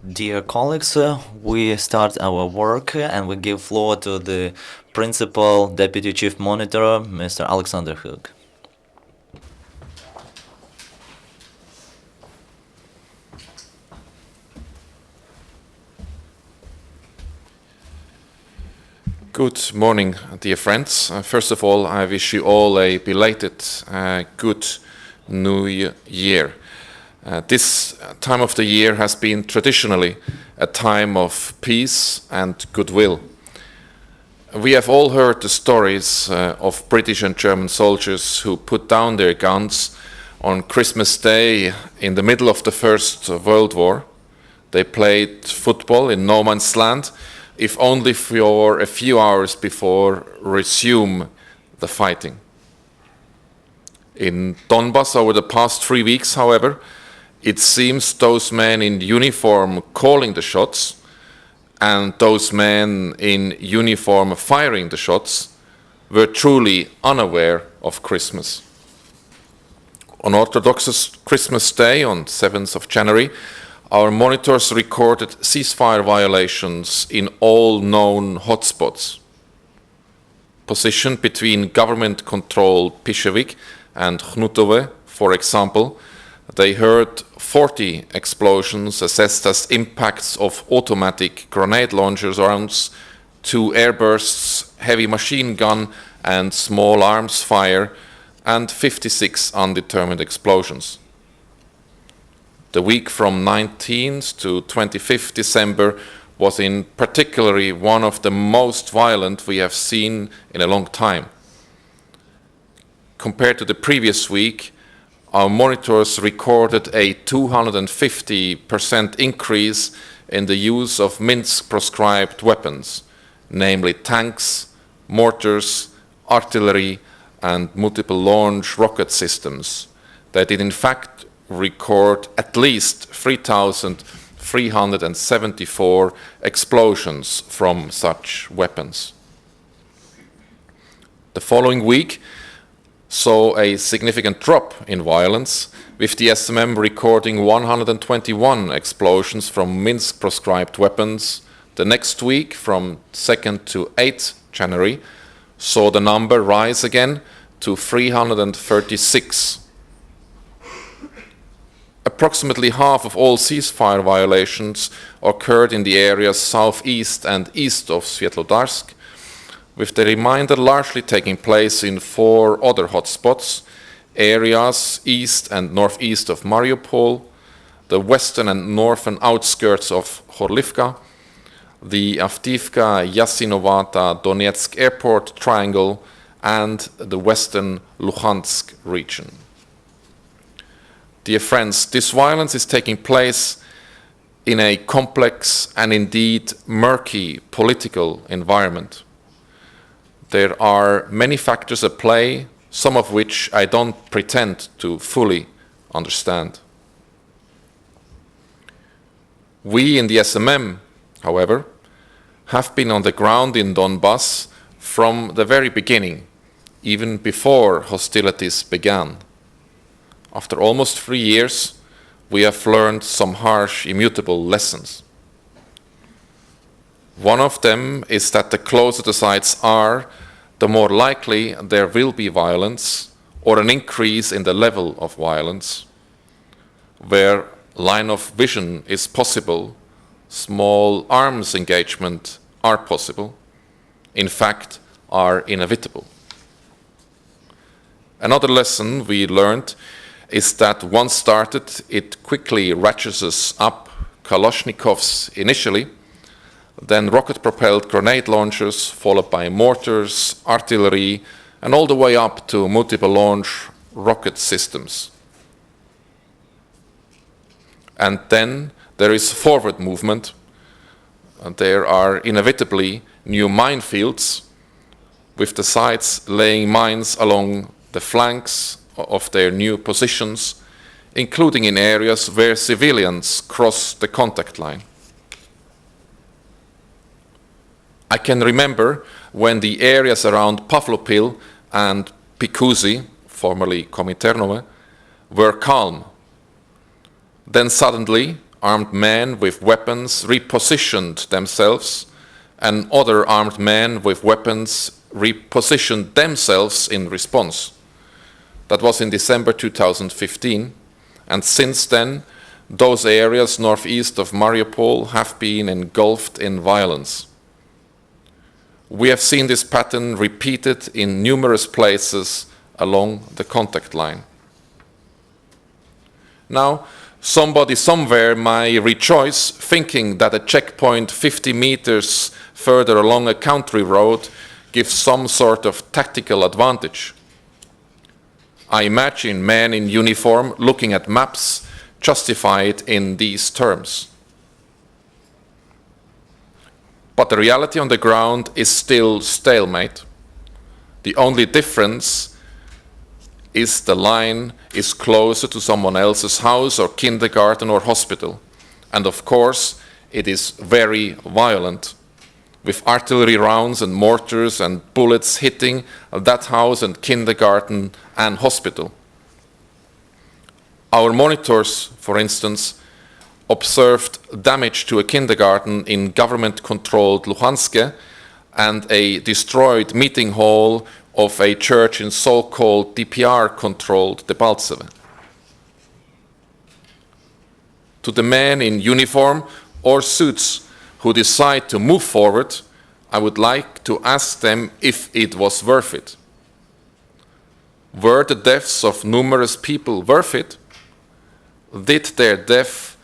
Dear colleagues, we start our work and we give floor to the Principal Deputy Chief Monitor, Mr. Alexander Hook. Good morning, dear friends. First of all, I wish you all a belated good New Year. This time of the year has been traditionally a time of peace and goodwill. We have all heard the stories of British and German soldiers who put down their guns on Christmas Day in the middle of the First World War. They played football in no man's land, if only for a few hours before resume the fighting. In Donbass over the past 3 weeks, however, it seems those men in uniform calling the shots and those men in uniform firing the shots were truly unaware of Christmas. On Orthodox Christmas Day, on 7th of January, our monitors recorded ceasefire violations in all known hotspots. Positioned between government-controlled Pishevik and Hnutove, for example, they heard 40 explosions assessed as impacts of automatic grenade launchers rounds, 2 airbursts, heavy machine gun and small arms fire, and 56 undetermined explosions. The week from 19th to 25th December was in particularly one of the most violent we have seen in a long time. Compared to the previous week, our monitors recorded a 250% increase in the use of Minsk-proscribed weapons, namely tanks, mortars, artillery, and multiple launch rocket systems. They did in fact record at least 3,374 explosions from such weapons. The following week saw a significant drop in violence, with the SMM recording 121 explosions from Minsk-proscribed weapons. The next week, from 2nd to 8th January, saw the number rise again to 336. Approximately half of all ceasefire violations occurred in the areas southeast and east of Svetlodarsk, with the remainder largely taking place in 4 other hotspots, areas east and northeast of Mariupol, the western and northern outskirts of Horlivka, the Avdiivka-Yasinovata-Donetsk airport triangle, and the western Luhansk region. Dear friends, this violence is taking place in a complex and indeed murky political environment. There are many factors at play, some of which I don't pretend to fully understand. We in the SMM, however, have been on the ground in Donbass from the very beginning, even before hostilities began. After almost 3 years, we have learned some harsh, immutable lessons. One of them is that the closer the sites are, the more likely there will be violence or an increase in the level of violence. Where line of vision is possible, small arms engagement are possible, in fact, are inevitable. Another lesson we learned is that once started, it quickly ratchets up Kalashnikovs initially, then rocket-propelled grenade launchers, followed by mortars, artillery, and all the way up to multiple launch rocket systems. And then there is forward movement. And there are inevitably new minefields, with the sites laying mines along the flanks of their new positions, including in areas where civilians cross the contact line. I can remember when the areas around Pavlopil and Pikuzi, formerly Komiternove, were calm. Then suddenly, armed men with weapons repositioned themselves, and other armed men with weapons repositioned themselves in response. That was in December 2015, and since then, those areas northeast of Mariupol have been engulfed in violence. We have seen this pattern repeated in numerous places along the contact line. Now, somebody somewhere may rejoice thinking that a checkpoint 50 meters further along a country road gives some sort of tactical advantage. I imagine men in uniform looking at maps justify it in these terms. But the reality on the ground is still stalemate. The only difference is the line is closer to someone else's house or kindergarten or hospital. And of course, it is very violent, with artillery rounds and mortars and bullets hitting that house and kindergarten and hospital. Our monitors, for instance, observed damage to a kindergarten in government-controlled Luhansk and a destroyed meeting hall of a church in so-called DPR-controlled Debaltseve. To the men in uniform or suits who decide to move forward, I would like to ask them if it was worth it. Were the deaths of numerous people worth it? Did their death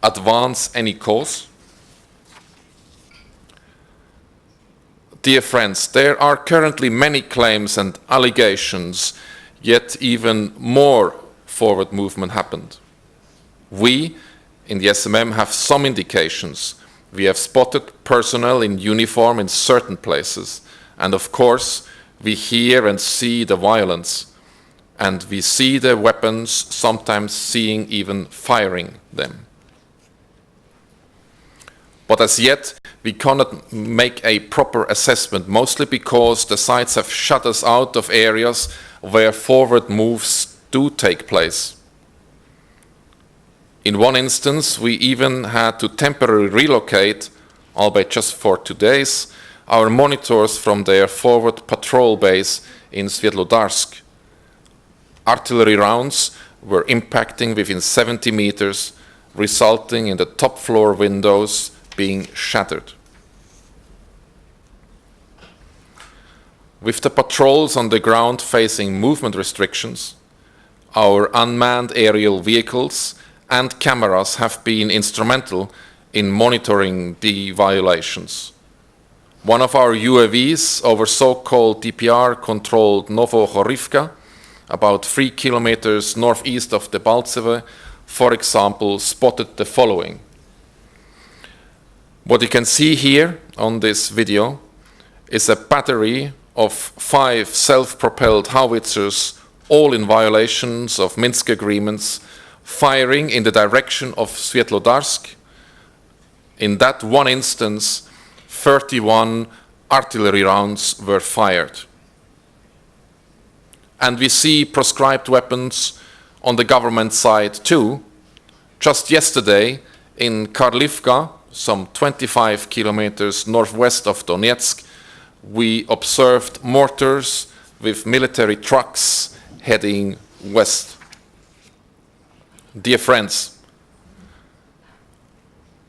advance any cause? Dear friends, there are currently many claims and allegations, yet even more forward movement happened. We in the SMM have some indications. We have spotted personnel in uniform in certain places, and of course we hear and see the violence, and we see the weapons, sometimes seeing even firing them. But as yet, we cannot make a proper assessment, mostly because the sites have shut us out of areas where forward moves do take place. In one instance, we even had to temporarily relocate, albeit just for 2 days, our monitors from their forward patrol base in Svetlodarsk. Artillery rounds were impacting within 70 meters, resulting in the top floor windows being shattered. With the patrols on the ground facing movement restrictions, our unmanned aerial vehicles and cameras have been instrumental in monitoring the violations. One of our UAVs over so-called DPR-controlled Novohorivka, about 3 kilometers northeast of Debaltseve, for example, spotted the following. What you can see here on this video is a battery of 5 self-propelled howitzers, all in violations of Minsk agreements, firing in the direction of Svetlodarsk. In that one instance, 31 artillery rounds were fired. And we see proscribed weapons on the government side too. Just yesterday in Karlivka, some 25 kilometers northwest of Donetsk, we observed mortars with military trucks heading west. Dear friends,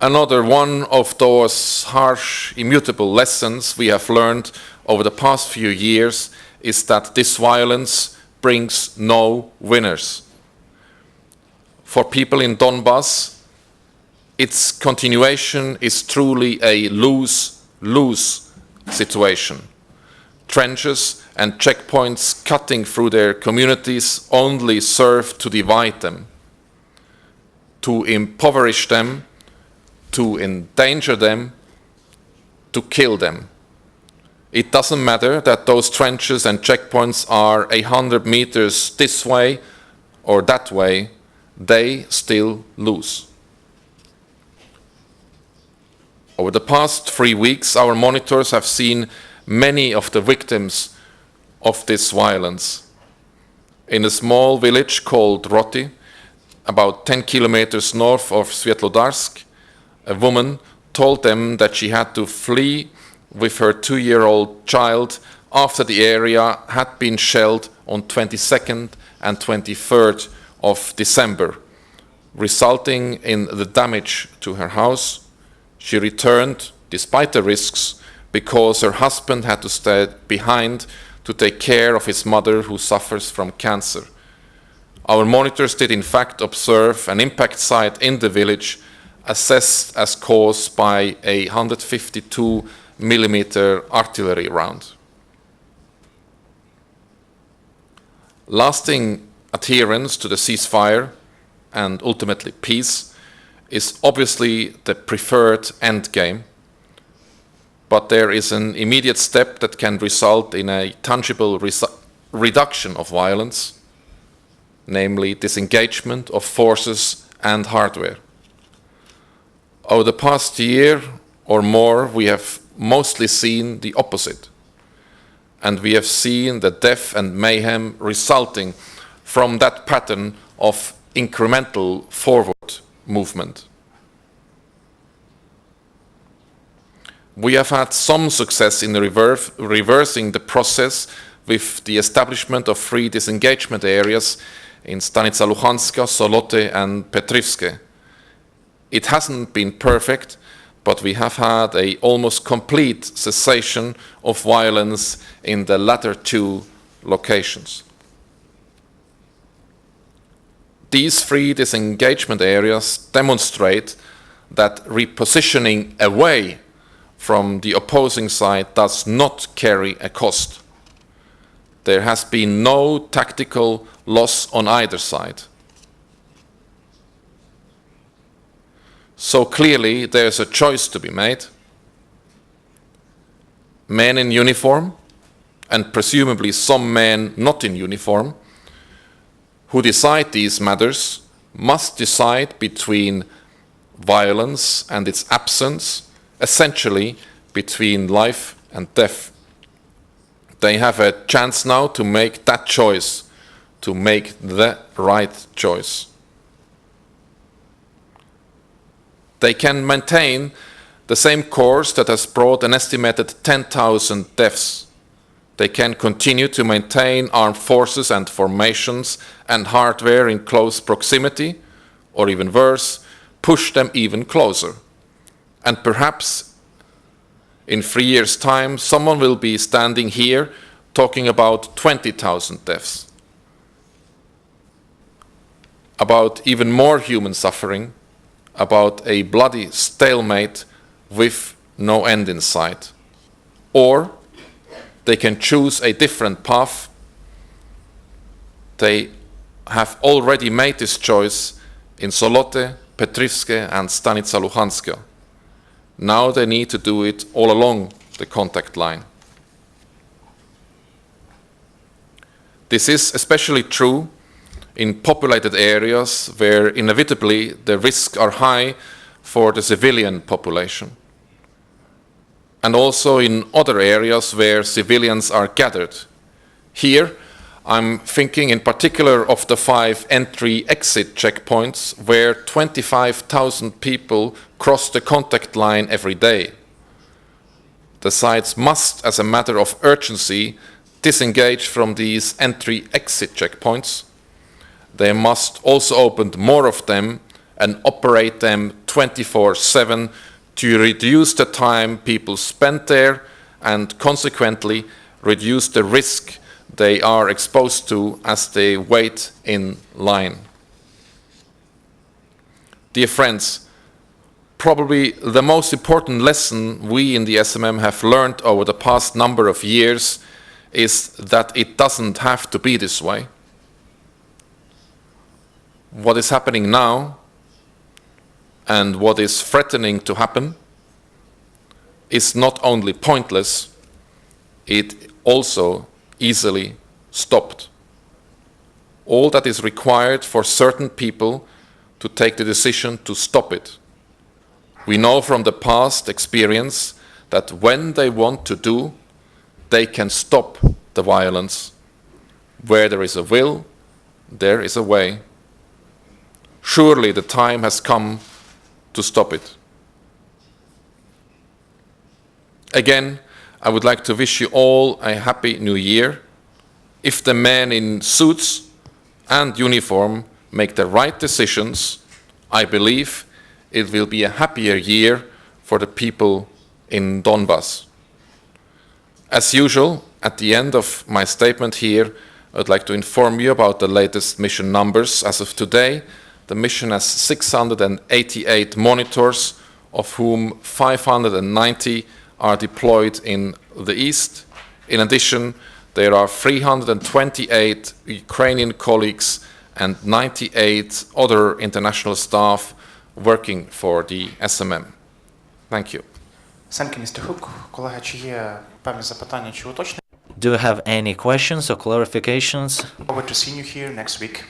another one of those harsh, immutable lessons we have learned over the past few years is that this violence brings no winners. For people in Donbass, its continuation is truly a lose-lose situation. Trenches and checkpoints cutting through their communities only serve to divide them, to impoverish them, to endanger them, to kill them. It doesn't matter that those trenches and checkpoints are 100 meters this way or that way, they still lose. Over the past 3 weeks, our monitors have seen many of the victims of this violence. In a small village called Roti, about 10 kilometers north of Svetlodarsk, a woman told them that she had to flee with her 2-year-old child after the area had been shelled on 22nd and 23rd of December, resulting in the damage to her house. She returned despite the risks because her husband had to stay behind to take care of his mother who suffers from cancer. Our monitors did in fact observe an impact site in the village assessed as caused by a 152 millimeter artillery round. Lasting adherence to the ceasefire and ultimately peace is obviously the preferred endgame, but there is an immediate step that can result in a tangible reduction of violence, namely disengagement of forces and hardware. Over the past year or more, we have mostly seen the opposite, and we have seen the death and mayhem resulting from that pattern of incremental forward movement. We have had some success in reversing the process with the establishment of free disengagement areas in Stanica Luhanska, Solote and Petrivske. It hasn't been perfect, but we have had an almost complete cessation of violence in the latter two locations. These free disengagement areas demonstrate that repositioning away from the opposing side does not carry a cost. There has been no tactical loss on either side. So clearly there's a choice to be made. Men in uniform, and presumably some men not in uniform, who decide these matters must decide between violence and its absence, essentially between life and death. They have a chance now to make that choice, to make the right choice. They can maintain the same course that has brought an estimated 10,000 deaths. They can continue to maintain armed forces and formations and hardware in close proximity, or even worse, push them even closer. And perhaps in 3 years' time, someone will be standing here talking about 20,000 deaths, about even more human suffering, about a bloody stalemate with no end in sight. Or they can choose a different path. They have already made this choice in Solote, Petrivske and Stanica Luhanska. Now they need to do it all along the contact line. This is especially true in populated areas where inevitably the risks are high for the civilian population, and also in other areas where civilians are gathered. Here, I'm thinking in particular of the 5 entry-exit checkpoints where 25,000 people cross the contact line every day. The sites must, as a matter of urgency, disengage from these entry-exit checkpoints. They must also open more of them and operate them 24/7 to reduce the time people spend there and consequently reduce the risk they are exposed to as they wait in line. Dear friends, probably the most important lesson we in the SMM have learned over the past number of years is that it doesn't have to be this way. What is happening now and what is threatening to happen is not only pointless, it also easily stopped. All that is required for certain people to take the decision to stop it. We know from the past experience that when they want to do, they can stop the violence. Where there is a will, there is a way. Surely the time has come to stop it. Again, I would like to wish you all a happy new year. If the men in suits and uniform make the right decisions, I believe it will be a happier year for the people in Donbass. As usual, at the end of my statement here, I'd like to inform you about the latest mission numbers. As of today, the mission has 688 monitors, of whom 590 are deployed in the east. In addition, there are 328 Ukrainian colleagues and 98 other international staff working for the SMM. Thank you. Thank you, Mr. Hook. Колеги, чи є певні запитання чи уточнення? Do you have any questions or clarifications? Over to see you here next week.